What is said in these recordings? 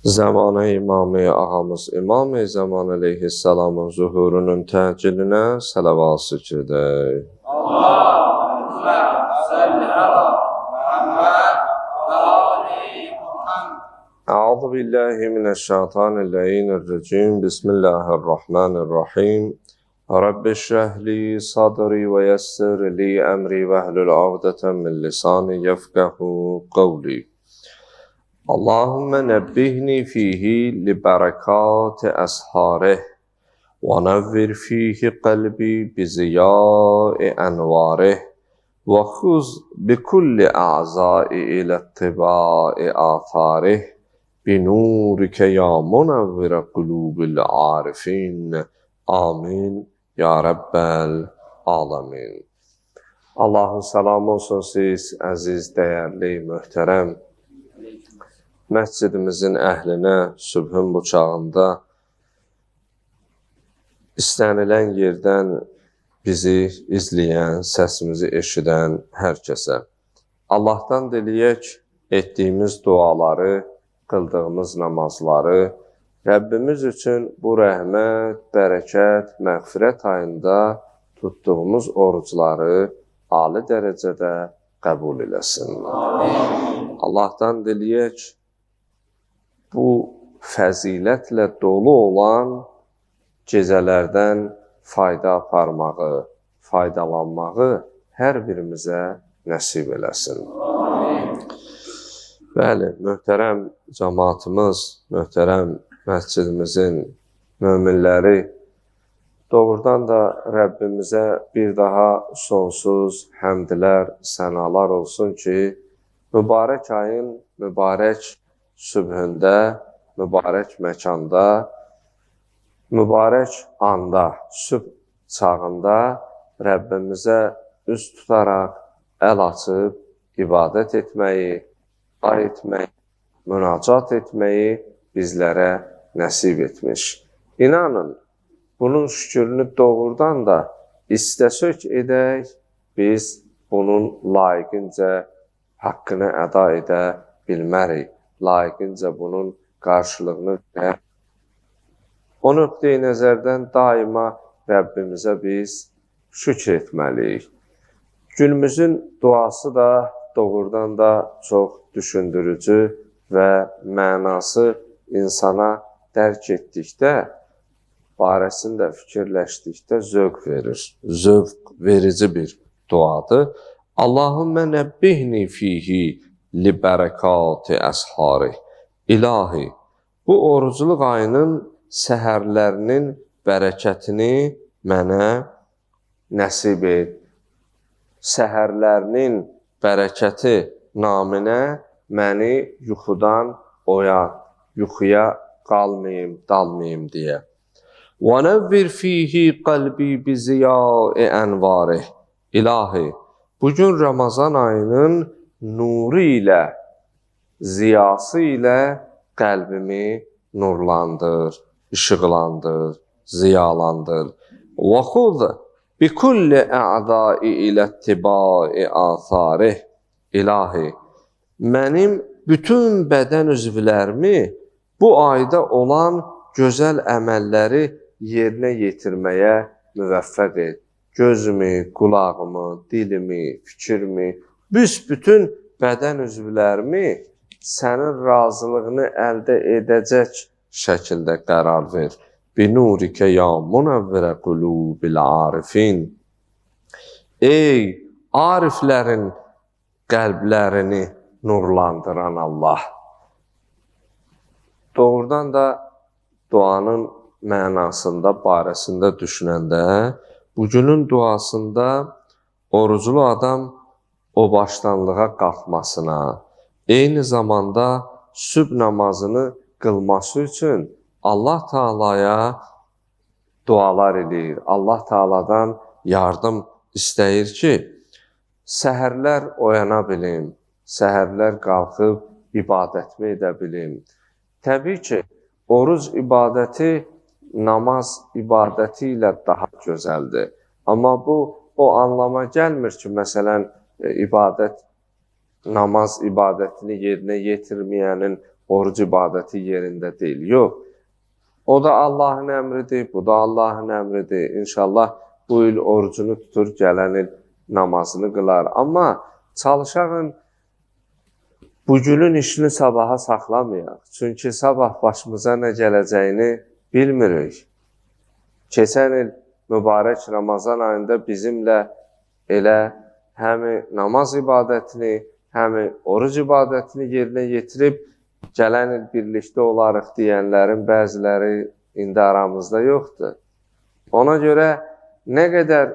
Zamanı İmam-ı ağamız İmam-ı Zaman aleyhisselamın zuhurunun təhcilinə sələvat edək. Allahümme salli ala Muhammed ve ali Muhammed. Euzu billahi mineşşeytanirracim. Bismillahirrahmanirrahim. Rabbi şrah li sadri ve yessir li emri ve hlul ugdeten min lisani yefkahu kavli. Allahümme nebbihni fihi li berekati asharih ve nevvir fihi kalbi bi ziyai envarih ve khuz bi kulli a'zai ila ittibai atharih bi nurike ya munevvire kulubil arifin. Amin ya Rabbel alemin. Allah'ın selamı olsun siz əziz, dəyərli, möhtərəm məscidimizin əhlinə sübhün bu çağında istənilən yerdən bizi izləyən, səsimizi eşidən hər kəsə. Allahdan diləyək etdiyimiz duaları, qıldığımız namazları, Rəbbimiz üçün bu rəhmət, bərəkət, məğfirət ayında tutduğumuz orucları ali dərəcədə qəbul eləsin. Allahdan diləyək bu fəzilətlə dolu olan gecələrdən fayda aparmağı, faydalanmağı hər birimizə nəsib eləsin. Bəli, möhtərəm cəmaatımız, möhtərəm məscidimizin möminləri, doğrudan da Rəbbimizə bir daha sonsuz həmdlər, sənalar olsun ki, mübarək ayın mübarək sübhündə, mübarək məkanda, mübarək anda, sübh çağında Rəbbimizə üz tutaraq, əl açıb, ibadət etməyi, dua etməyi, münacat etməyi bizlərə nəsib etmiş. İnanın, bunun şükrünü doğrudan da istəsək edək, biz bunun layiqincə haqqını əda edə bilmərik. Layiqincə bunun qarşılığını verə. O nöqteyi nəzərdən daima Rəbbimizə biz şükr etməliyik. Günümüzün duası da doğrudan da çox düşündürücü və mənası insana dərk etdikdə, barəsində fikirləşdikdə zövq verir. Zövq verici bir duadır. Allahümme nebbihni fihi li bərekati əsharih. İlahi, bu orucluq ayının səhərlərinin bərəkətini mənə nəsib et. Səhərlərinin bərəkəti naminə məni yuxudan oyat, yuxuya qalmayım, dalmayım deyə. وَنَوِّرْ فِيهِ قَلْبِي بِزِيَاءِ أَنْوَارِهِ. İlahi, bugün Ramazan ayının nuru ilə, ziyası ilə qəlbimi nurlandır, işıqlandır, ziyalandır. وَخُذْ بِكُلِّ أَعْضَاءِ إِلَى اتِّبَاءِ آثَارِهِ. İlahi, mənim bütün bədən üzvlərimi bu ayda olan gözəl əməlləri yerinə yetirməyə müvəffəq et. Gözümü, qulağımı, dilimi, fikrimi, büsbütün bədən üzvlərimi sənin razılığını əldə edəcək şəkildə qərar ver. Binurikə ya munəvvərə qulubil arifin. Ey ariflərin qəlblərini nurlandıran Allah. Doğrudan da duanın mənasında, barəsində düşünəndə, bugünün duasında oruclu adam o başdanlığa qalxmasına, eyni zamanda sübh namazını qılması üçün Allah Taalaya dualar edir. Allah Taaladan yardım istəyir ki, səhərlər oyana bilim, səhərlər qalxıb ibadətimi edə bilim. Təbii ki, oruc ibadəti namaz ibadəti ilə daha gözəldir. Amma bu o anlama gəlmir ki, məsələn, namaz ibadətini yerinə yetirməyənin oruc ibadəti yerində deyil. Yox. O da Allahın əmridir, bu da Allahın əmridir. İnşallah bu il orucunu tutur, gələn il namazını qılar. Amma çalışağın bu günün işini sabaha saxlamayaq. Çünki sabah başımıza nə gələcəyini bilmirik. Keçən il mübarək Ramazan ayında bizimlə elə həmi namaz ibadətini, həmi oruc ibadətini yerinə yetirib, gələn il birlikdə olarıq deyənlərin bəziləri indi aramızda yoxdur. Ona görə nə qədər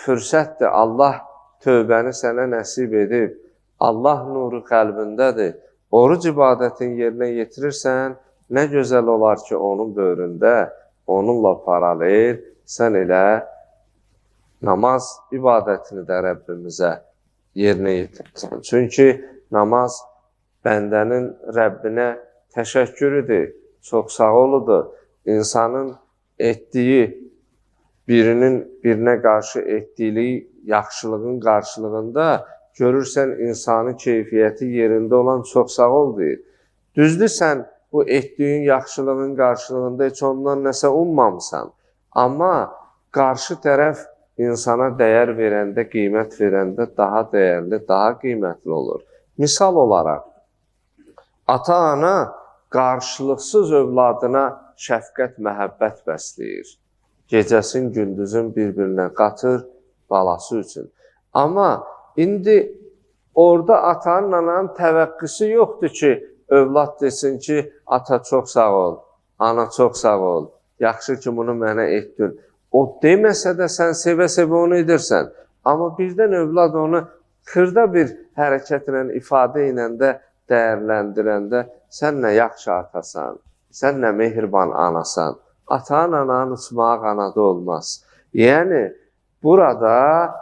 fürsətdir, Allah tövbəni sənə nəsib edib, Allah nuru qəlbindədir. Oruc ibadətini yerinə yetirirsən, nə gözəl olar ki, onun böyründə, onunla paralel sən elə namaz ibadətini də Rəbbimizə yerinə yetirirsən. Çünki namaz bəndənin Rəbbinə təşəkkürüdür, çox sağ oludur. İnsanın etdiyi, birinin birinə qarşı etdiyi yaxşılığın qarşılığında görürsən insani keyfiyyəti yerində olan çox sağ ol deyir. Düzdür, sən bu etdiyin yaxşılığın qarşılığında heç ondan nəsə ummamısan. Amma qarşı tərəf insana dəyər verəndə, qiymət verəndə daha dəyərli, daha qiymətli olur. Misal olaraq, ata-ana qarşılıqsız övladına şəfqət, məhəbbət bəsləyir. Gecəsin, gündüzün bir-birinə qatır balası üçün. Amma indi orada atanın, ananın təvəqqüsü yoxdur ki, övlad desin ki, ata çox sağ ol, ana çox sağ ol, yaxşı ki, bunu mənə etdin. O deməsə də sən sevə-sevə onu edirsən. Amma birdən övlad onu xırda bir hərəkətlə, ifadə ilə də dəyərləndirəndə sən nə yaxşı atasan, sən nə mehriban anasan. Atan, ananın uçmağa qanadı olmaz. Yəni, burada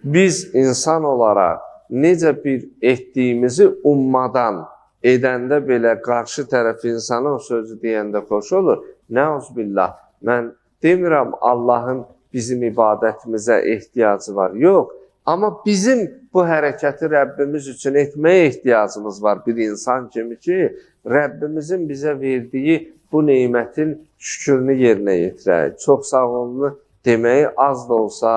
biz insan olaraq necə bir etdiyimizi ummadan edəndə belə qarşı tərəf insana o sözü deyəndə xoş olur. Nəuzbillah, mən demirəm Allahın bizim ibadətimizə ehtiyacı var. Yox, amma bizim bu hərəkəti Rəbbimiz üçün etməyə ehtiyacımız var bir insan kimi ki, Rəbbimizin bizə verdiyi bu neymətin şükrünü yerinə yetirək. Çox sağ olunu deməyi az da olsa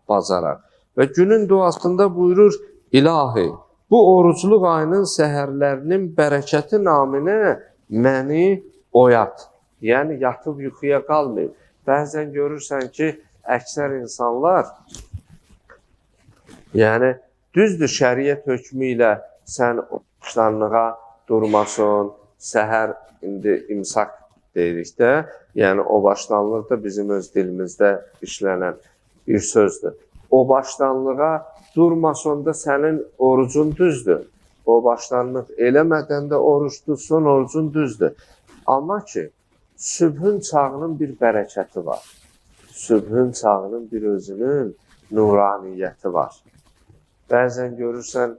bacaraq. Və günün duasında buyurur, İlahi, bu orucluq ayının səhərlərinin bərəkəti naminə məni oyat. Yəni, yatıb yuxuya qalmayın. Bəzən görürsən ki, əksər insanlar, yəni, düzdür, şəriət hökmü ilə sən oruçlanlığa durmasın, səhər, indi imsak deyirik də, yəni o başlanlıq da bizim öz dilimizdə işlənən bir sözdür. O başlanlığa durmasında sənin orucun düzdür. O başlanlıq eləmədən də oruç tutsun, orucun düzdür. Amma ki, sübhün çağının bir bərəkəti var. Sübhün çağının bir özünün nuraniyyəti var. Bəzən görürsən,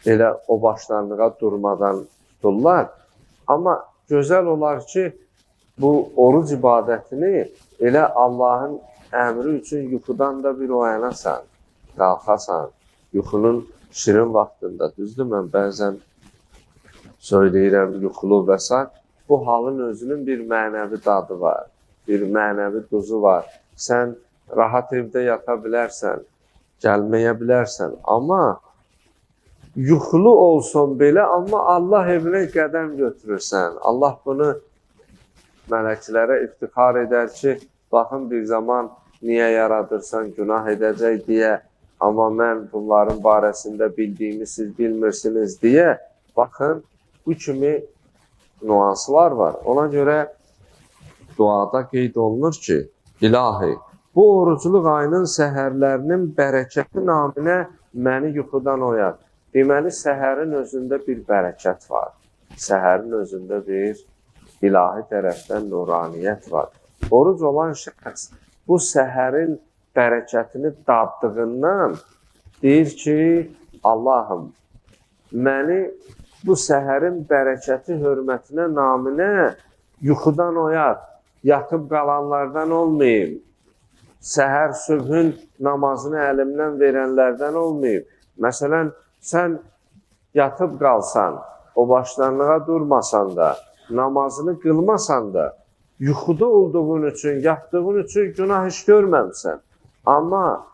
elə o başlanlığa durmadan tuturlar. Amma gözəl olar ki, bu oruc ibadətini elə Allahın əmri üçün yuxudan da bir oyanasan, qalxasan, yuxunun şirin vaxtında, düzdür, mən bəzən söyləyirəm yuxulu və s. Bu halın özünün bir mənəvi dadı var, bir mənəvi duzu var. Sən rahat evdə yata bilərsən, gəlməyə bilərsən, amma yuxulu olsun belə, amma Allah evinə qədəm götürürsən. Allah bunu mələklərə iftixar edər ki, baxın bir zaman niyə yaradırsan, günah edəcək deyə, amma mən bunların barəsində bildiyimi siz bilmirsiniz deyə, baxın, bu kimi nüanslar var. Ona görə duada qeyd olunur ki, İlahi, bu orucluq ayının səhərlərinin bərəkəti naminə məni yuxudan oyat. Deməli, səhərin özündə bir bərəkət var. Səhərin özündə bir ilahi tərəfdən nuraniyyət var. Oruc olan şəxs bu səhərin bərəkətini daddığından deyir ki, Allahım, məni bu səhərin bərəkəti hörmətinə naminə yuxudan oyat, yatıb qalanlardan olmayayım, səhər sübhün namazını əlimdən verənlərdən olmayayım. Məsələn, sən yatıb qalsan, o başlanlığa durmasan da, namazını qılmasan da, yuxuda olduğun üçün, yatdığın üçün günah iş görməmsən. Amma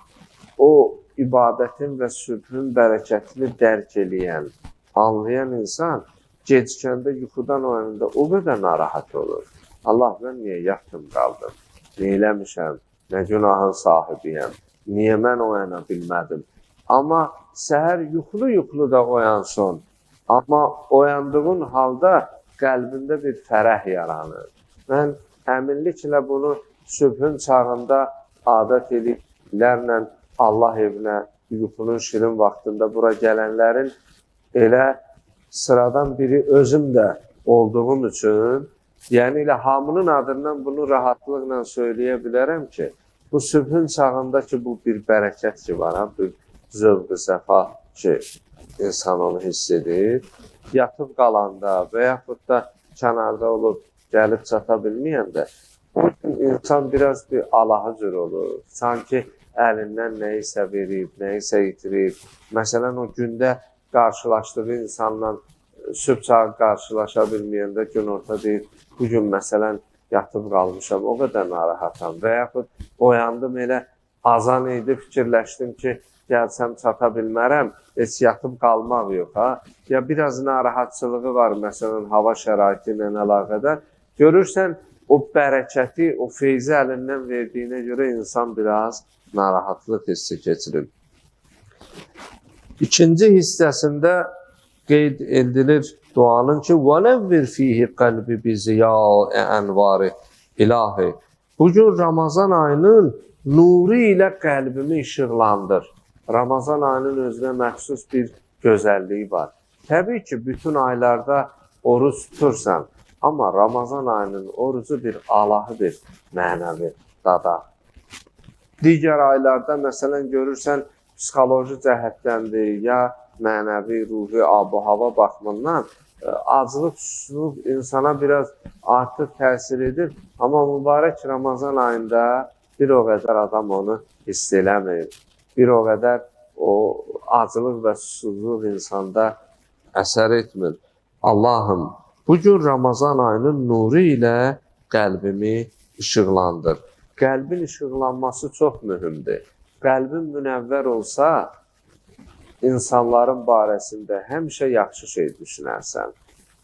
o ibadətin və sübhün bərəkətini dərk eləyən, anlayan insan gecikəndə yuxudan oyanında o qədər narahat olur. Allah, mən niyə yatdım qaldım? Nə eləmişəm? Nə günahın sahibiyəm? Niyə mən oyana bilmədim? Amma səhər yuxulu da oyansın. Amma oyandığın halda qəlbində bir fərəh yaranır. Mən əminliklə bunu sübhün çağında adət ediklərlə Allah evinə yuxunun şirin vaxtında bura gələnlərin elə sıradan biri özüm də olduğum üçün, yəni ilə hamının adından bunu rahatlıqla söyləyə bilərəm ki, bu sübhün çağında ki, bu bir bərəkət ki var, bir zövq-ü səfa ki, insan onu hiss edir. Yatıb qalanda və yaxud da kənarda olub gəlib çata bilməyəndə, o gün insan biraz bir alahıcır olur. Sanki əlindən nəyisə verib, nəyisə itirib. Məsələn, o gündə qarşılaşdığı insanla sübh çağı qarşılaşa bilməyəndə gün orta deyir, bugün məsələn yatıb qalmışam, o qədər narahatam. Və yaxud oyandım elə azan idi, fikirləşdim ki, gəlsəm çata bilmərəm, heç yatıb qalmaq yox. Ya biraz narahatçılığı var, məsələn, hava şəraiti ilə əlaqədar. Görürsən, o bərəkəti, o feyzi əlindən verdiyinə görə insan biraz narahatlıq hissi keçirir. İkinci hissəsində qeyd edilir duanın ki, وَنَوِّرْ فِيهِ قَلْبِ بِزِيَاءِ أَنْوَارِ İlahi. Bugün Ramazan ayının nuru ilə qəlbimi işıqlandır. Ramazan ayının özünə məxsus bir gözəlliyi var. Təbii ki, bütün aylarda oruç tutursan, amma Ramazan ayının orucu bir alahı bir mənəvi dada. Digər aylarda, məsələn, görürsən, psixoloji cəhətdəndir, ya mənəvi, ruhi, ab-hava baxımından acılıq, susuzluq insana biraz artıq təsir edir. Amma mübarək Ramazan ayında bir o qədər adam onu hiss eləmir. Bir o qədər o acılıq və susuzluq insanda əsər etmir. Allahım, bugün Ramazan ayının nuru ilə qəlbimi işıqlandır. Qəlbin işıqlanması çox mühümdür. Qəlbin münəvvər olsa, insanların barəsində həmişə yaxşı şey düşünərsən.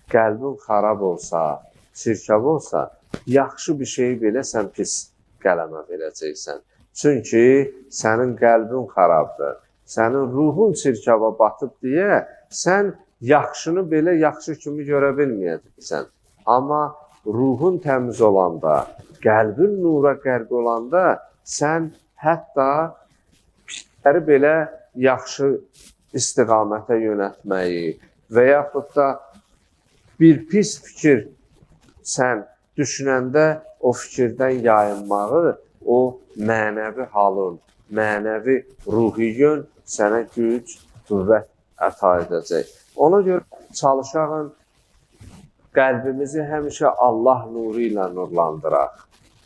Qəlbin xarab olsa, çirkab olsa, yaxşı bir şeyi belə sən pis qələmə verəcəksən. Çünki sənin qəlbin xarabdır. Sənin ruhun çirkaba batıb deyə, sən yaxşını belə yaxşı kimi görə bilməyəcəksən. Amma ruhun təmiz olanda, qəlbin nura qərq olanda, sən hətta pisləri belə yaxşı istiqamətə yönətməyi və yaxud da bir pis fikir sən düşünəndə o fikirdən yayınmağı, o mənəvi halın, mənəvi ruhi yön sənə güc, qüvvət əta edəcək. Ona görə çalışağın qəlbimizi həmişə Allah nuru ilə nurlandıraq.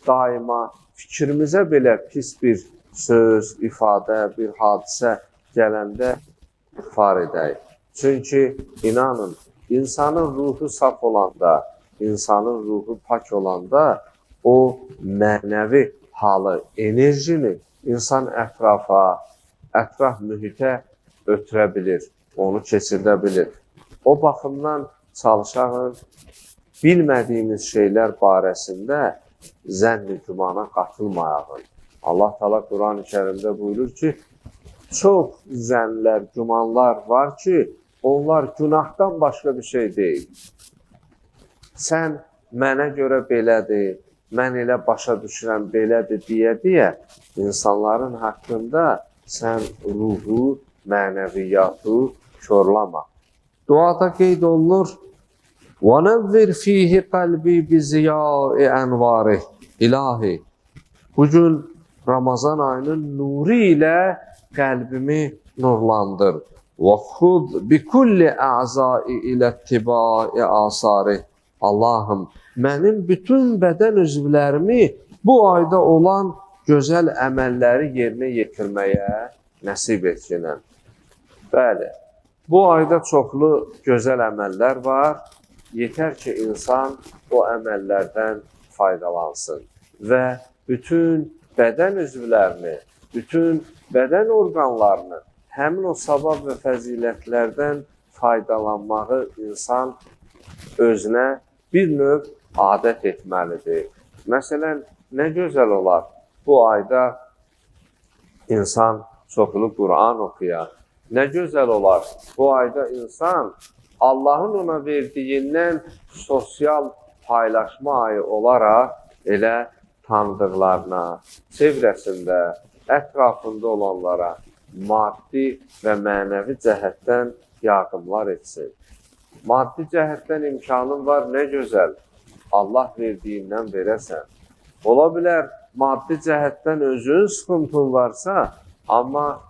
Daima fikrimizə belə pis bir söz, ifadə, bir hadisə gələndə istiğfar edək. Çünki inanın, insanın ruhu saf olanda, insanın ruhu pak olanda o mənəvi halı, enerjini insan ətrafa, ətraf mühitə ötürə bilir, onu keçirdə bilir. O baxımdan çalışağın bilmədiyimiz şeylər barəsində zənn-i gümana qatılmayağın. Allah Teala Quran-ı Kərimdə buyurur ki, çox zənnlər, gümanlar var ki, onlar günahdan başqa bir şey deyil. Sən mənə görə belədir, mən elə başa düşürəm belədir deyə insanların haqqında sən ruhu, mənəviyyatı körlama. Duada qeyd olunur, وَنَوِّرْ فِيهِ قَلْبِي بِزِيَاءِ أَنْوَارِ İlahi. Bugün Ramazan ayının nuru ilə qəlbimi nurlandır. وَخُذْ بِكُلِّ أَعْزَاءِ إِلَى اتِّبَاءِ آثَارِ Allahım, mənim bütün bədən üzvlərimi bu ayda olan gözəl əməlləri yerinə yetirməyə nəsib etsinəm. Bəli, Bu ayda çoxlu gözəl əməllər var. Yetər ki, insan o əməllərdən faydalansın və bütün bədən üzvlərini, bütün bədən orqanlarını həmin o savab və fəzilətlərdən faydalanmağı insan özünə bir növ adət etməlidir. Məsələn, nə gözəl olar bu ayda insan çoxlu Qur'an oxuyar. Nə gözəl olar bu ayda insan Allahın ona verdiyindən sosial paylaşma ayı olaraq elə tanıdıqlarına, çevrəsində, ətrafında olanlara maddi və mənəvi cəhətdən yardımlar etsin. Maddi cəhətdən imkanın var, nə gözəl. Allah verdiyindən verəsən. Ola bilər, maddi cəhətdən özün sıxıntın varsa, amma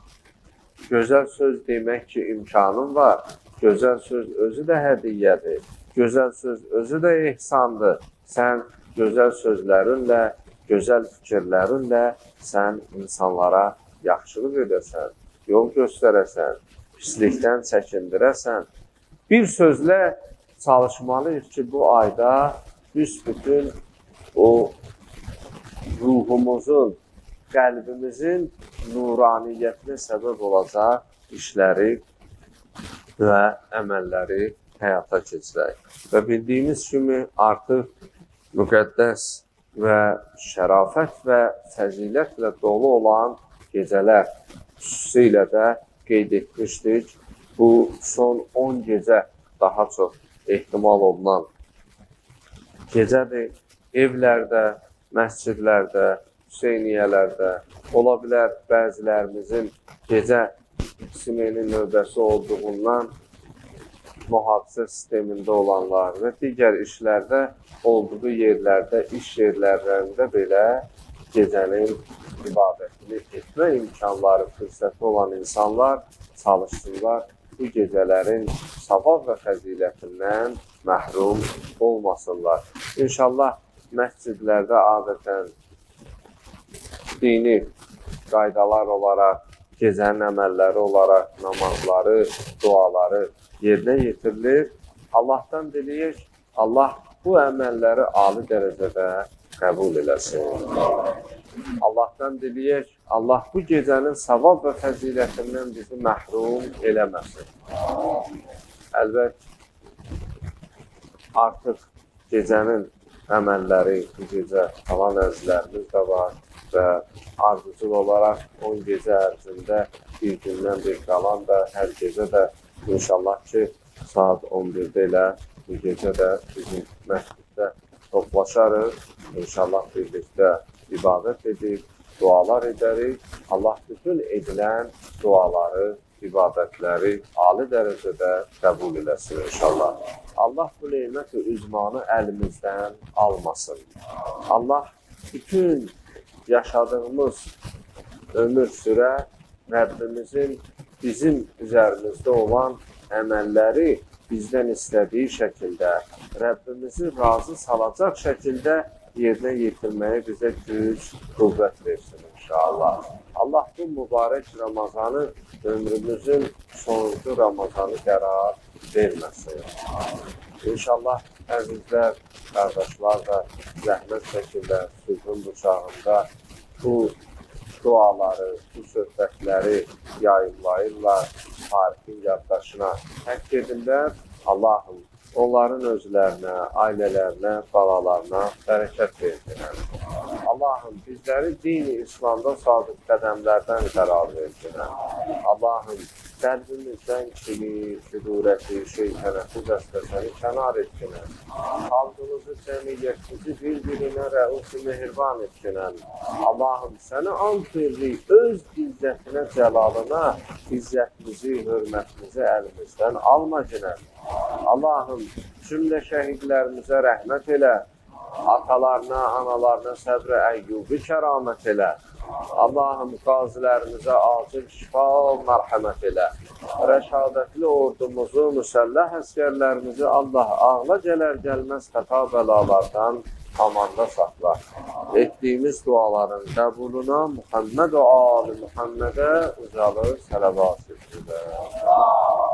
gözəl söz demək ki, imkanın var. Gözəl söz özü də hədiyyədir. Gözəl söz özü də ehsandır. Sən gözəl sözlərinlə, gözəl fikirlərinlə sən insanlara yaxşılıq edəsən, yol göstərəsən, pislikdən çəkindirəsən. Bir sözlə çalışmalıyıq ki, bu ayda büsbütün o ruhumuzun, qəlbimizin nuraniyyətinə səbəb olacaq işləri və əməlləri həyata keçirək. Və bildiyimiz kimi artıq müqəddəs və şərafət və fəzilətlə dolu olan gecələr xüsusilə də qeyd etmişdik. Bu son 10 gecə daha çox ehtimal olunan gecədir. Evlərdə, məscidlərdə, Hüseyniyələrdə, ola bilər bəzilərimizin gecə qisminin növbəsi olduğundan mühafizə sistemində olanlar və digər işlərdə olduğu yerlərdə, iş yerlərində belə gecənin ibadətini etmə imkanları, fürsəti olan insanlar çalışsınlar, bu gecələrin savab və fəzilətindən məhrum olmasınlar. İnşallah məscidlərdə adətən dini qaydalar olaraq, gecənin əməlləri olaraq namazları, duaları yerinə yetirilir. Allahdan diləyək, Allah bu əməlləri ali dərəcədə qəbul eləsin. Allahdan diləyək, Allah bu gecənin savab və fəzilətindən bizi məhrum eləməsin. Əlbət, artıq gecənin əməlləri, bu gecə qalan əzlərimiz də var və arzucul olaraq 10 gecə ərzində bir gündən bir qalan da hər gecə də inşallah ki, saat 11-də elə bu gecə də bizim məsciddə toplaşarıq. İnşallah birlikdə ibadət edib, dualar edərik. Allah bütün edilən duaları, ibadətləri ali dərəcədə qəbul eləsin inşallah. Allah bu neymət-i üzmanı əlimizdən almasın. Allah bütün yaşadığımız ömür sürə Rəbbimizin bizim üzərimizdə olan əməlləri bizdən istədiyi şəkildə, Rəbbimizi razı salacaq şəkildə yerinə yetirməyə bizə güc, qüvvət versin inşallah. Allah bu mübarək Ramazanı ömrümüzün sonuncu Ramazanı qərar verməsin. İnşallah əzizlər, qardaşlar da zəhmət şəkildə sülhün bıçağında bu duaları, bu söhbətləri yayımlayırlar, tarixin yaddaşına həkk edirlər. Allahım, onların özlərinə, ailələrinə, balalarına bərəkət versinlər. Allahım, bizləri dini İslamda sadiq qədəmlərdən qərar versinlər. Allahım, qəlbimizdən kini, şüdurəti, şeytənəti dəstəsəni kənar etsinlər. Xalqımızı, cəmiyyətimizi bir-birinə rəuf-i mehriban etsinlər. Allahım, səni ant verdik, öz izzətinə, cəlalına, izzətimizi, hörmətimizi əlimizdən alma cinər. Allahım, cümlə şəhidlərimizə rəhmət elə, atalarına, analarına səbr-i əyyubi kəramət elə. Allahım, qazilərimizə acil şifa, mərhəmət elə. Rəşadətli ordumuzu, müsəlləh əskərlərimizi Allah ağla gələr gəlməz xəta bəlalardan amanda saxla. Etdiyimiz duaların qəbuluna Muhammed və Ali Muhammedə ucalı sələvat etdirlər.